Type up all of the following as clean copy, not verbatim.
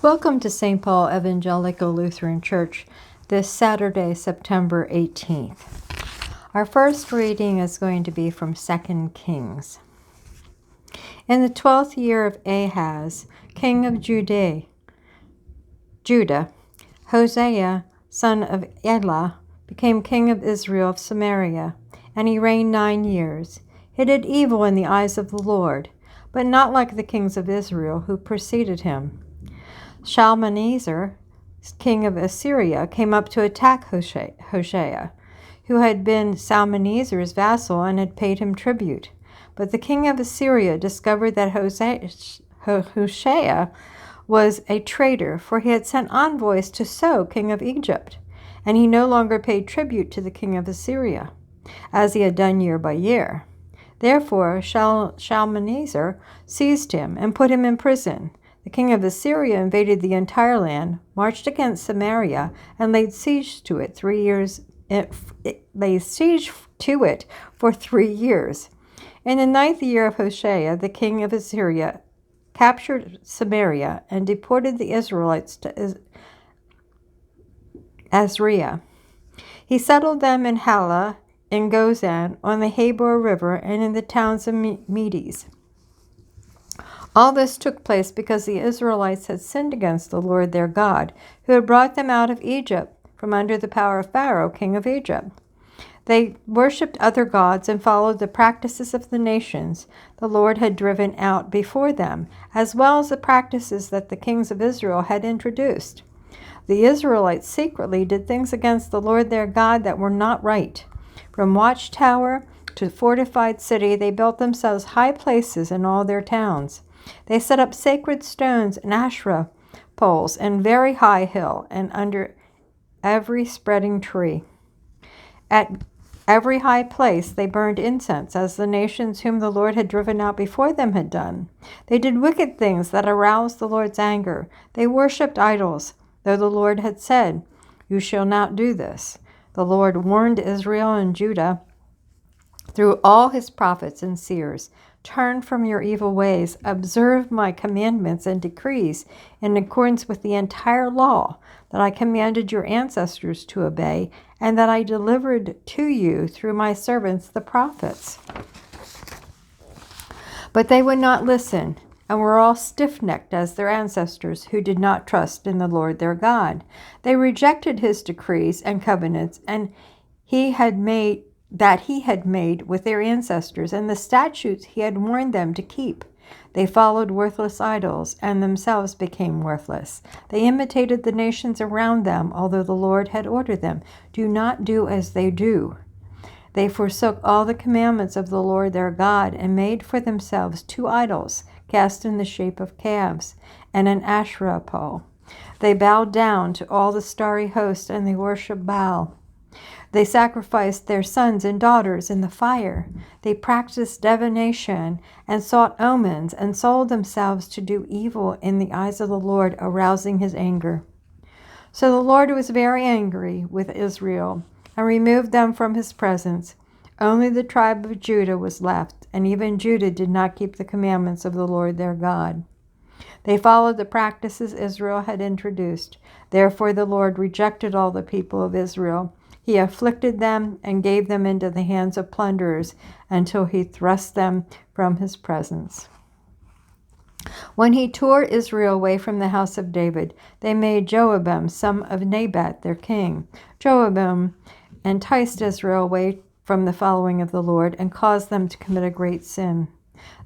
Welcome to St. Paul Evangelical Lutheran Church this Saturday, September 18th. Our first reading is going to be from 2 Kings. In the 12th year of Ahaz, king of Judah, Hosea, son of Elah, became king of Israel of Samaria, and he reigned 9 years. He did evil in the eyes of the Lord, but not like the kings of Israel who preceded him. Shalmaneser, king of Assyria, came up to attack Hoshea, who had been Shalmaneser's vassal and had paid him tribute. But the king of Assyria discovered that Hoshea was a traitor, for he had sent envoys to So, king of Egypt, and he no longer paid tribute to the king of Assyria, as he had done year by year. Therefore Shalmaneser seized him and put him in prison. The king of Assyria invaded the entire land, marched against Samaria, and laid siege to it 3 years. Laid siege to it for 3 years. In the 9th year of Hoshea, the king of Assyria captured Samaria and deported the Israelites to Assyria. He settled them in Halah, in Gozan, on the Habor River, and in the towns of Medes. All this took place because the Israelites had sinned against the Lord their God, who had brought them out of Egypt from under the power of Pharaoh, king of Egypt. They worshipped other gods and followed the practices of the nations the Lord had driven out before them, as well as the practices that the kings of Israel had introduced. The Israelites secretly did things against the Lord their God that were not right. From watchtower to fortified city, they built themselves high places in all their towns. They set up sacred stones and Asherah poles in very high hill and under every spreading tree. At every high place they burned incense, as the nations whom the Lord had driven out before them had done. They did wicked things that aroused the Lord's anger. They worshipped idols, though the Lord had said, "You shall not do this." The Lord warned Israel and Judah through all his prophets and seers, "Turn from your evil ways, observe my commandments and decrees in accordance with the entire law that I commanded your ancestors to obey, and that I delivered to you through my servants the prophets." But they would not listen, and were all stiff-necked as their ancestors, who did not trust in the Lord their God. They rejected his decrees and covenants, and he had made with their ancestors, and the statutes he had warned them to keep. They followed worthless idols, and themselves became worthless. They imitated the nations around them, although the Lord had ordered them, "Do not do as they do." They forsook all the commandments of the Lord their God, and made for themselves 2 idols, cast in the shape of calves, and an Asherah pole. They bowed down to all the starry host, and they worshipped Baal. They sacrificed their sons and daughters in the fire. They practiced divination and sought omens, and sold themselves to do evil in the eyes of the Lord, arousing his anger. So the Lord was very angry with Israel and removed them from his presence. Only the tribe of Judah was left, and even Judah did not keep the commandments of the Lord their God. They followed the practices Israel had introduced. Therefore the Lord rejected all the people of Israel. He afflicted them and gave them into the hands of plunderers until he thrust them from his presence. When he tore Israel away from the house of David, they made Jeroboam, son of Nebat, their king. Jeroboam enticed Israel away from the following of the Lord and caused them to commit a great sin.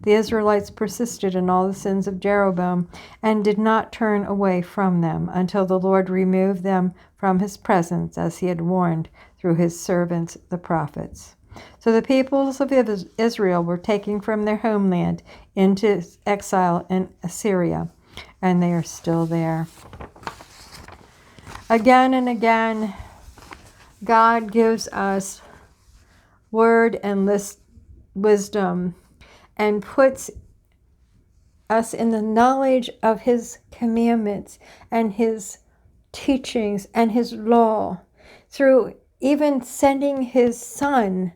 The Israelites persisted in all the sins of Jeroboam and did not turn away from them until the Lord removed them from his presence, as he had warned through his servants the prophets. So the peoples of Israel were taken from their homeland into exile in Assyria, and they are still there. Again and again, God gives us word and wisdom and puts us in the knowledge of his commandments and his teachings and his law through even sending his Son,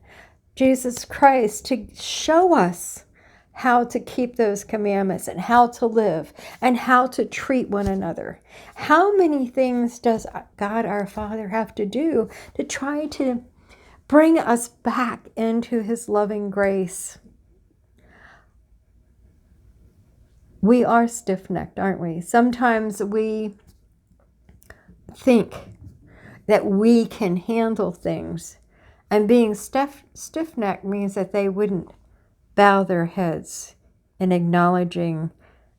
Jesus Christ, to show us how to keep those commandments and how to live and how to treat one another. How many things does God our Father have to do to try to bring us back into his loving grace? We are stiff-necked, aren't we? Sometimes we think that we can handle things, and being stiff-necked means that they wouldn't bow their heads in acknowledging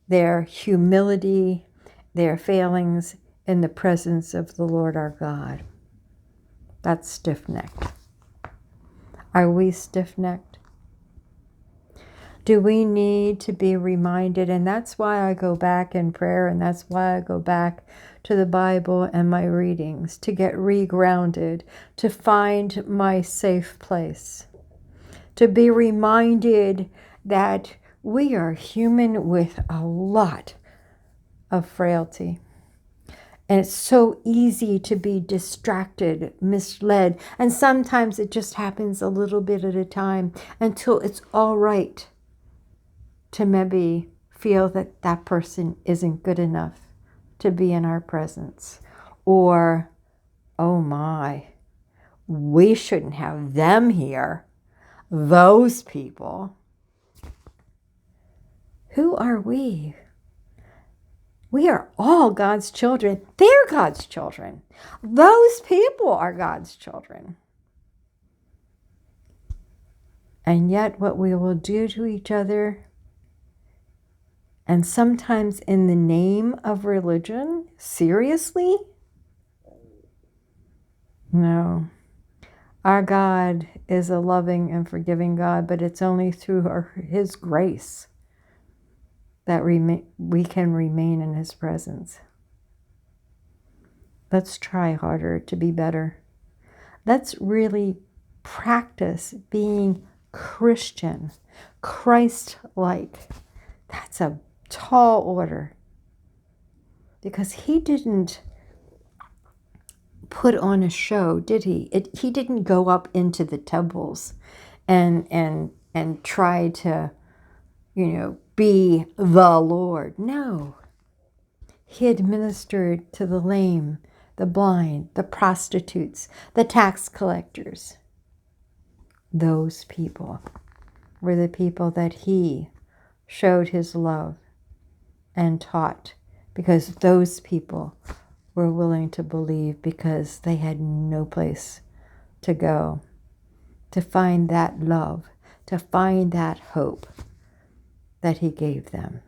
their humility, their failings in the presence of the Lord our God. That's stiff-necked. Are we stiff-necked? Do we need to be reminded? And that's why I go back in prayer, and that's why I go back to the Bible and my readings, to get regrounded, to find my safe place, to be reminded that we are human with a lot of frailty. And it's so easy to be distracted, misled, and sometimes it just happens a little bit at a time until it's all right to maybe feel that that person isn't good enough to be in our presence. Or, oh my, we shouldn't have them here. Those people. Who are we? We are all God's children. They're God's children. Those people are God's children. And yet what we will do to each other, and sometimes in the name of religion, seriously? No. Our God is a loving and forgiving God, but it's only through his grace that we can remain in his presence. Let's try harder to be better. Let's really practice being Christian, Christ-like. That's a tall order, because he didn't put on a show, did he? He didn't go up into the temples and try to, be the Lord. No. He administered to the lame, the blind, the prostitutes, the tax collectors. Those people were the people that he showed his love and taught, because those people were willing to believe, because they had no place to go to find that love, to find that hope that he gave them.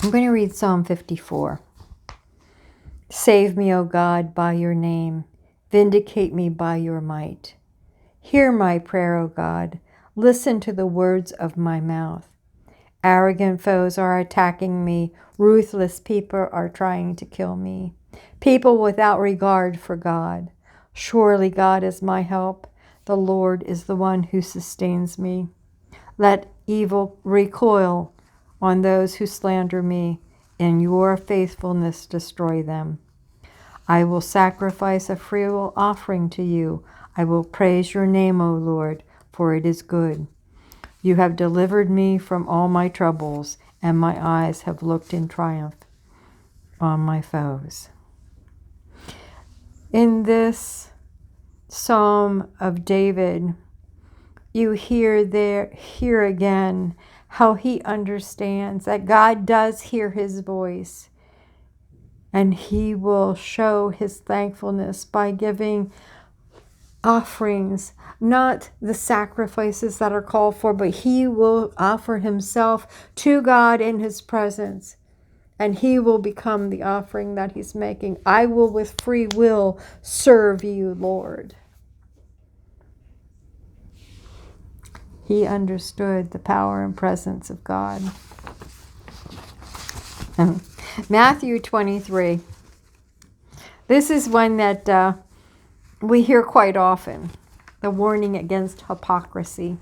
I'm going to read Psalm 54. Save me, O God, by your name. Vindicate me by your might. Hear my prayer, O God. Listen to the words of my mouth. Arrogant foes are attacking me. Ruthless people are trying to kill me. People without regard for God. Surely God is my help. The Lord is the one who sustains me. Let evil recoil on those who slander me. In your faithfulness destroy them. I will sacrifice a free will offering to you. I will praise your name, O Lord, for it is good. You have delivered me from all my troubles, and my eyes have looked in triumph on my foes. In this Psalm of David, you hear again how he understands that God does hear his voice, and he will show his thankfulness by giving offerings, not the sacrifices that are called for, but he will offer himself to God in his presence, and he will become the offering that he's making. I will with free will serve you, Lord. He understood the power and presence of God. Matthew 23. This is one that we hear quite often, the warning against hypocrisy.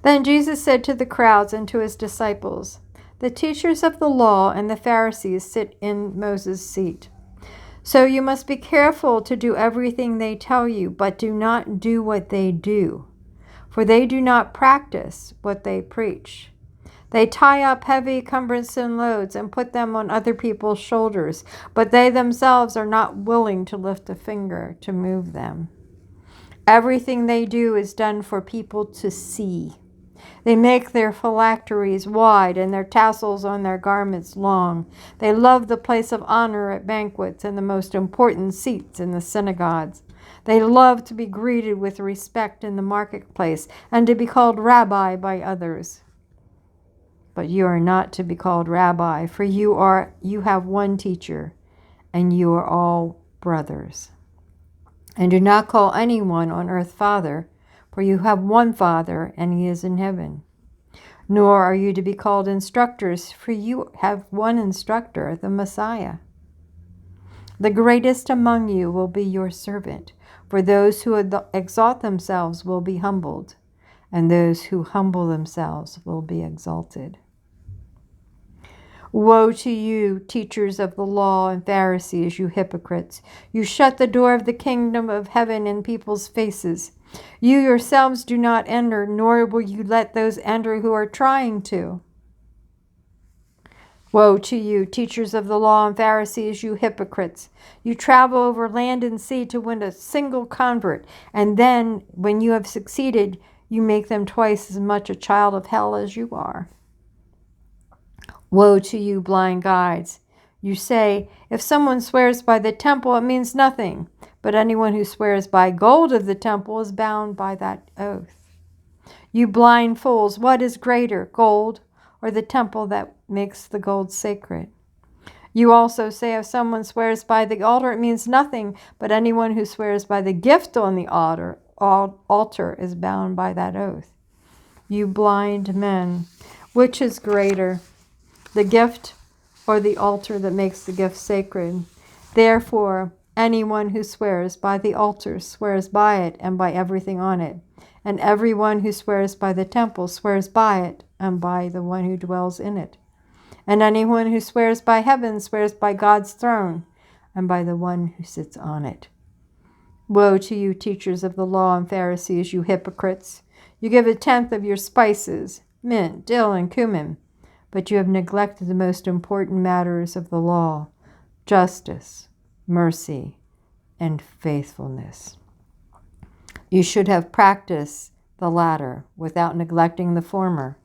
Then Jesus said to the crowds and to his disciples, the teachers of the law and the Pharisees sit in Moses' seat. So you must be careful to do everything they tell you, but do not do what they do, for they do not practice what they preach. They tie up heavy, cumbersome loads and put them on other people's shoulders, but they themselves are not willing to lift a finger to move them. Everything they do is done for people to see. They make their phylacteries wide and their tassels on their garments long. They love the place of honor at banquets and the most important seats in the synagogues. They love to be greeted with respect in the marketplace and to be called rabbi by others. But you are not to be called rabbi, for you have one teacher, and you are all brothers. And do not call anyone on earth Father, for you have one Father, and he is in heaven. Nor are you to be called instructors, for you have one instructor, the Messiah. The greatest among you will be your servant, for those who exalt themselves will be humbled, and those who humble themselves will be exalted. Woe to you, teachers of the law and Pharisees, you hypocrites! You shut the door of the kingdom of heaven in people's faces. You yourselves do not enter, nor will you let those enter who are trying to. Woe to you, teachers of the law and Pharisees, you hypocrites! You travel over land and sea to win a single convert, and then, when you have succeeded, you make them twice as much a child of hell as you are. Woe to you, blind guides! You say, if someone swears by the temple, it means nothing, but anyone who swears by gold of the temple is bound by that oath. You blind fools, what is greater, gold or the temple that makes the gold sacred? You also say if someone swears by the altar, it means nothing, but anyone who swears by the gift on the altar is bound by that oath. You blind men, which is greater, the gift or the altar that makes the gift sacred? Therefore, anyone who swears by the altar swears by it and by everything on it. And everyone who swears by the temple swears by it and by the one who dwells in it. And anyone who swears by heaven swears by God's throne and by the one who sits on it. Woe to you, teachers of the law and Pharisees, you hypocrites! You give 1/10 of your spices, mint, dill, and cumin, but you have neglected the most important matters of the law: justice, mercy, and faithfulness. You should have practiced the latter without neglecting the former.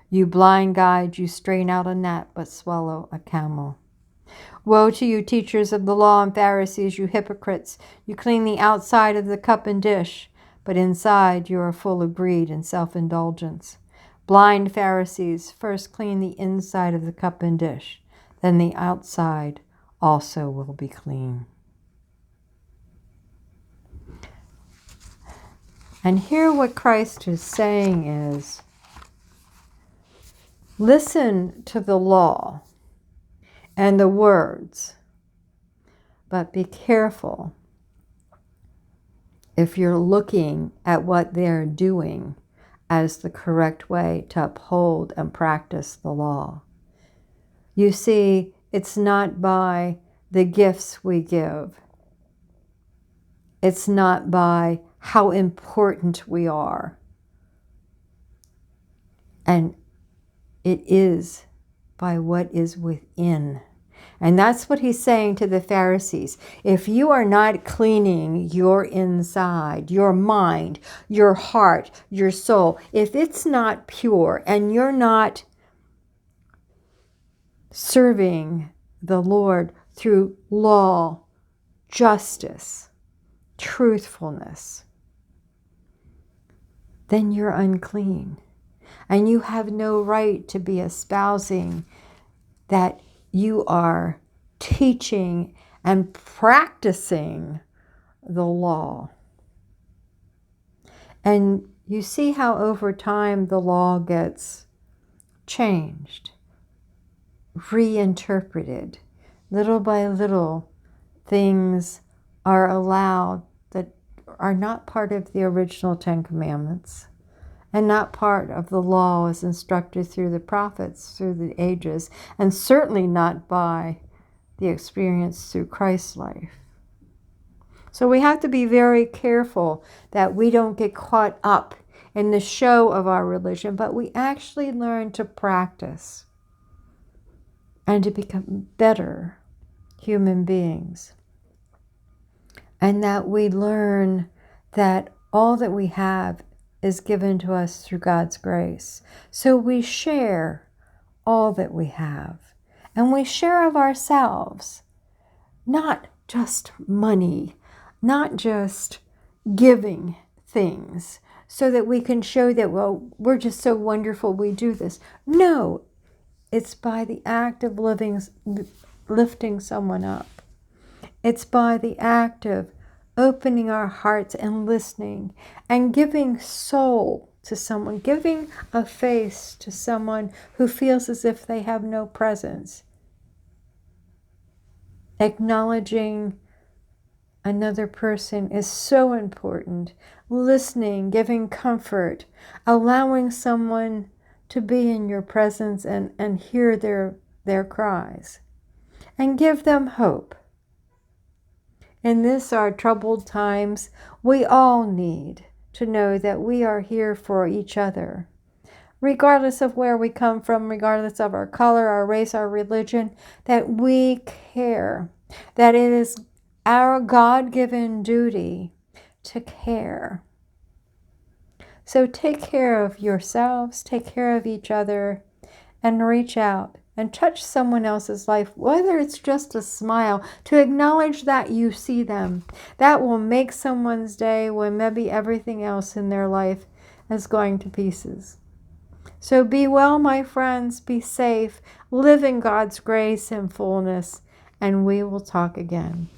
You blind guide, you strain out a gnat but swallow a camel. Woe to you, teachers of the law and Pharisees, you hypocrites! You clean the outside of the cup and dish, but inside you are full of greed and self-indulgence. Blind Pharisees, first clean the inside of the cup and dish, then the outside also will be clean. And here what Christ is saying is, listen to the law and the words, but be careful if you're looking at what they're doing as the correct way to uphold and practice the law. You see, it's not by the gifts we give. It's not by how important we are. And it is by what is within. And that's what he's saying to the Pharisees. If you are not cleaning your inside, your mind, your heart, your soul, if it's not pure and you're not serving the Lord through law, justice, truthfulness, then you're unclean. And you have no right to be espousing that you are teaching and practicing the law. And you see how over time the law gets changed, reinterpreted. Little by little, things are allowed that are not part of the original 10 Commandments and not part of the law as instructed through the prophets through the ages, and certainly not by the experience through Christ's life. So we have to be very careful that we don't get caught up in the show of our religion, but we actually learn to practice and to become better human beings. And that we learn that all that we have is given to us through God's grace. So we share all that we have. And we share of ourselves, not just money, not just giving things so that we can show that, well, we're just so wonderful we do this. No, it's by the act of lifting someone up. It's by the act of opening our hearts and listening and giving soul to someone, giving a face to someone who feels as if they have no presence. Acknowledging another person is so important. Listening, giving comfort, allowing someone to be in your presence and hear their cries. And give them hope. In this, our troubled times, we all need to know that we are here for each other. Regardless of where we come from, regardless of our color, our race, our religion, that we care, that it is our God-given duty to care. So take care of yourselves, take care of each other, and reach out and touch someone else's life, whether it's just a smile, to acknowledge that you see them. That will make someone's day when maybe everything else in their life is going to pieces. So be well, my friends, be safe, live in God's grace and fullness, and we will talk again.